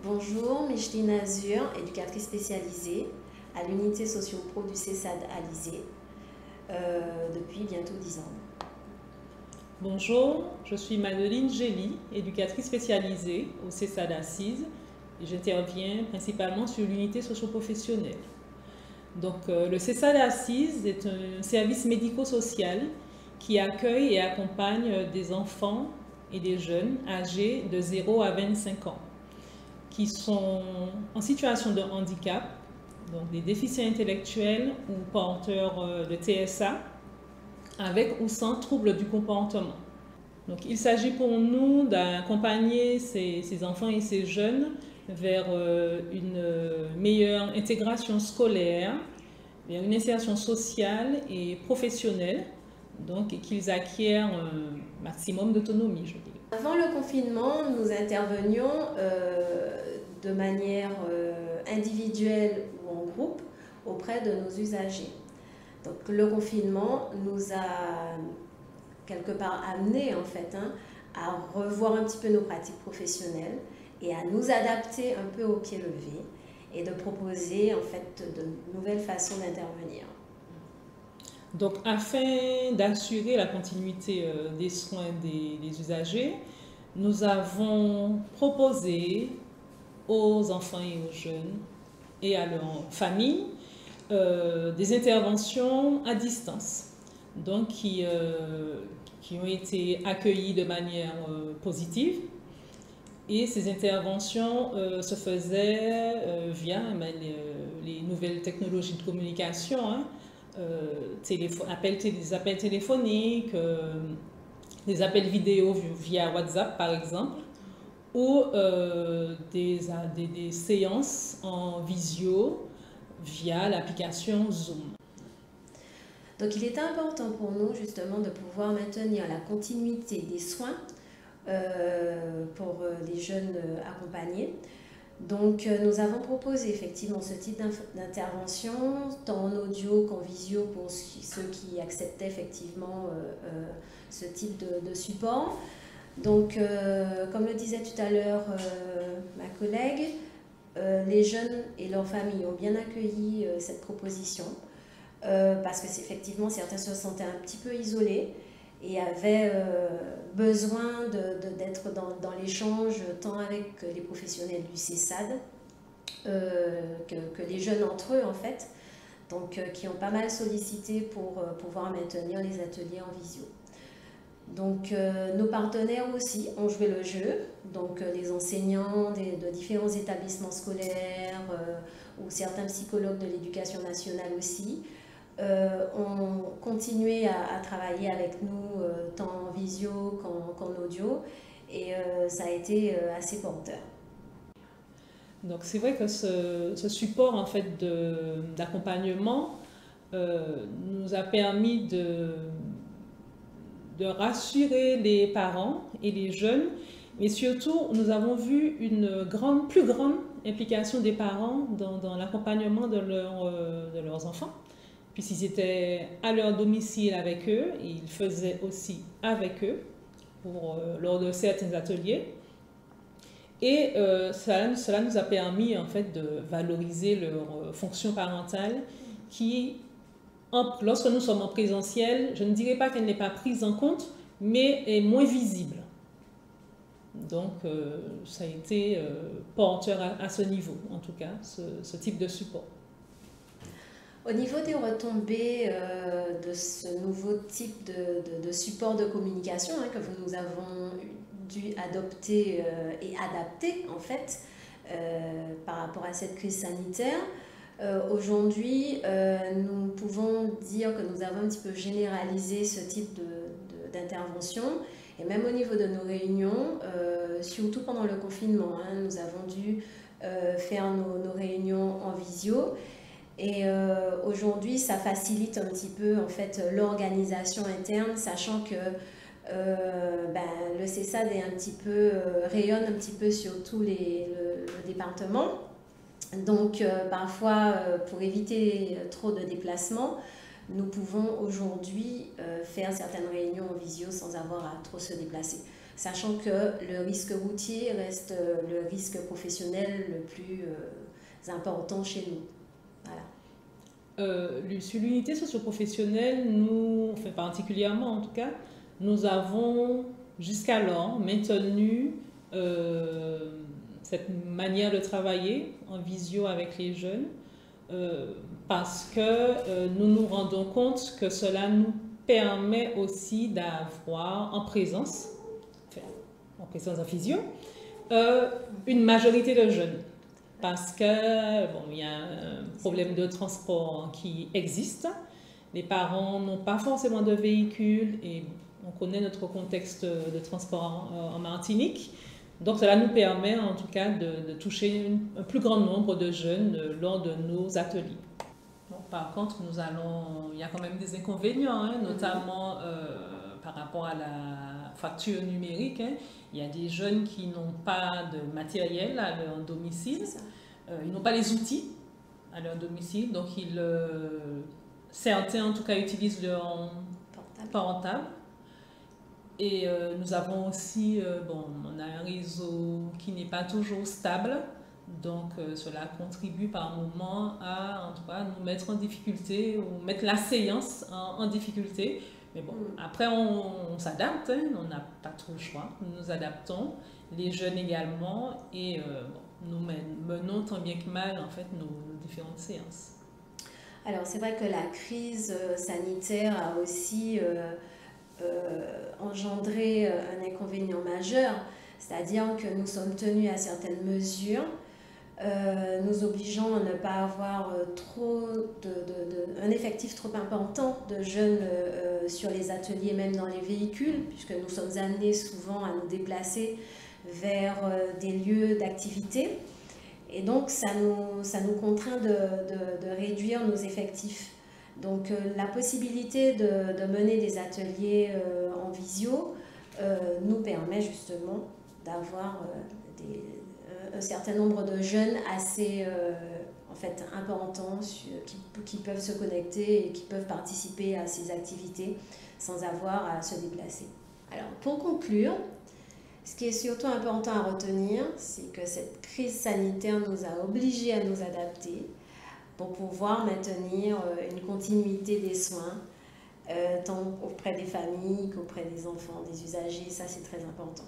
Bonjour, Micheline Azur, éducatrice spécialisée à l'unité socio-pro du CESAD Alizé depuis bientôt 10 ans. Bonjour, je suis Madeline Gély, éducatrice spécialisée au CESAD Assise et j'interviens principalement sur l'unité socio-professionnelle. Donc, le CESAD Assise est un service médico-social qui accueille et accompagne des enfants et des jeunes âgés de 0 à 25 ans qui sont en situation de handicap, donc des déficients intellectuels ou porteurs de TSA, avec ou sans troubles du comportement. Donc, il s'agit pour nous d'accompagner ces enfants et ces jeunes vers une meilleure intégration scolaire, vers une insertion sociale et professionnelle, donc qu'ils acquièrent un maximum d'autonomie, je dirais. Avant le confinement, nous intervenions de manière individuelle ou en groupe auprès de nos usagers. Donc le confinement nous a quelque part amené en fait à revoir un petit peu nos pratiques professionnelles et à nous adapter un peu au pied levé et de proposer en fait de nouvelles façons d'intervenir. Donc, afin d'assurer la continuité des soins des usagers, nous avons proposé aux enfants et aux jeunes et à leurs familles des interventions à distance, donc qui ont été accueillies de manière positive. Et ces interventions se faisaient via les nouvelles technologies de communication, des appels téléphoniques, des appels vidéo via WhatsApp par exemple, ou des séances en visio via l'application Zoom. Donc il est important pour nous justement de pouvoir maintenir la continuité des soins pour les jeunes accompagnés. Donc nous avons proposé effectivement ce type d'intervention, tant en audio qu'en visio pour ceux qui acceptaient effectivement ce type de support. Donc comme le disait tout à l'heure ma collègue, les jeunes et leurs familles ont bien accueilli cette proposition parce que effectivement certains se sentaient un petit peu isolés et avaient besoin d'être dans l'échange tant avec les professionnels du CESAD que les jeunes entre eux en fait, donc qui ont pas mal sollicité pour pouvoir maintenir les ateliers en visio. Donc nos partenaires aussi ont joué le jeu, donc les enseignants de différents établissements scolaires ou certains psychologues de l'éducation nationale aussi ont continué à travailler avec nous tant en visio qu'en audio et ça a été assez porteur. Donc c'est vrai que ce support en fait d'accompagnement nous a permis de rassurer les parents et les jeunes, mais surtout nous avons vu une plus grande implication des parents dans l'accompagnement de leurs enfants, puisqu'ils étaient à leur domicile avec eux et ils faisaient aussi avec eux lors de certains ateliers. Et cela nous a permis en fait de valoriser leur fonction parentale qui, lorsque nous sommes en présentiel, je ne dirais pas qu'elle n'est pas prise en compte, mais est moins visible. Donc, ça a été porteur à ce niveau, en tout cas, ce type de support. Au niveau des retombées de ce nouveau type de support de communication que nous avons dû adopter et adapter en fait par rapport à cette crise sanitaire, aujourd'hui nous pouvons dire que nous avons un petit peu généralisé ce type d'intervention et même au niveau de nos réunions, surtout pendant le confinement, nous avons dû faire nos réunions en visio. Et aujourd'hui, ça facilite un petit peu en fait l'organisation interne, sachant que le CESAD est rayonne un petit peu sur tout le département. Donc parfois, pour éviter trop de déplacements, nous pouvons aujourd'hui faire certaines réunions en visio sans avoir à trop se déplacer. sachant que le risque routier reste le risque professionnel le plus important chez nous. Voilà. Sur l'unité socio-professionnelle, nous, enfin particulièrement en tout cas, nous avons jusqu'alors maintenu cette manière de travailler en visio avec les jeunes parce que nous nous rendons compte que cela nous permet aussi d'avoir en présence en visio, une majorité de jeunes. Parce que, bon, il y a un problème de transport qui existe. Les parents n'ont pas forcément de véhicule et on connaît notre contexte de transport en Martinique. Donc, cela nous permet en tout cas de toucher un plus grand nombre de jeunes lors de nos ateliers. Bon, par contre, il y a quand même des inconvénients, hein, notamment par rapport à la facture numérique. Hein. Il y a des jeunes qui n'ont pas de matériel à leur domicile. Ils n'ont pas les outils à leur domicile, donc certains en tout cas utilisent leur portable. Et nous avons aussi, on a un réseau qui n'est pas toujours stable, donc cela contribue par moment à en tout cas nous mettre en difficulté ou mettre la séance en difficulté. Mais bon, après on s'adapte, hein, on n'a pas trop le choix, nous nous adaptons, les jeunes également, et nous menons tant bien que mal en fait nos différentes séances. Alors c'est vrai que la crise sanitaire a aussi engendré un inconvénient majeur, c'est-à-dire que nous sommes tenus à certaines mesures, nous obligeant à ne pas avoir un effectif trop important de jeunes sur les ateliers, même dans les véhicules, puisque nous sommes amenés souvent à nous déplacer vers des lieux d'activité. Et donc, ça nous contraint de réduire nos effectifs. Donc, la possibilité de mener des ateliers en visio nous permet justement d'avoir un certain nombre de jeunes assez importants qui peuvent se connecter et qui peuvent participer à ces activités sans avoir à se déplacer. Alors, pour conclure, ce qui est surtout important à retenir, c'est que cette crise sanitaire nous a obligés à nous adapter pour pouvoir maintenir une continuité des soins, tant auprès des familles qu'auprès des enfants, des usagers. Ça, c'est très important.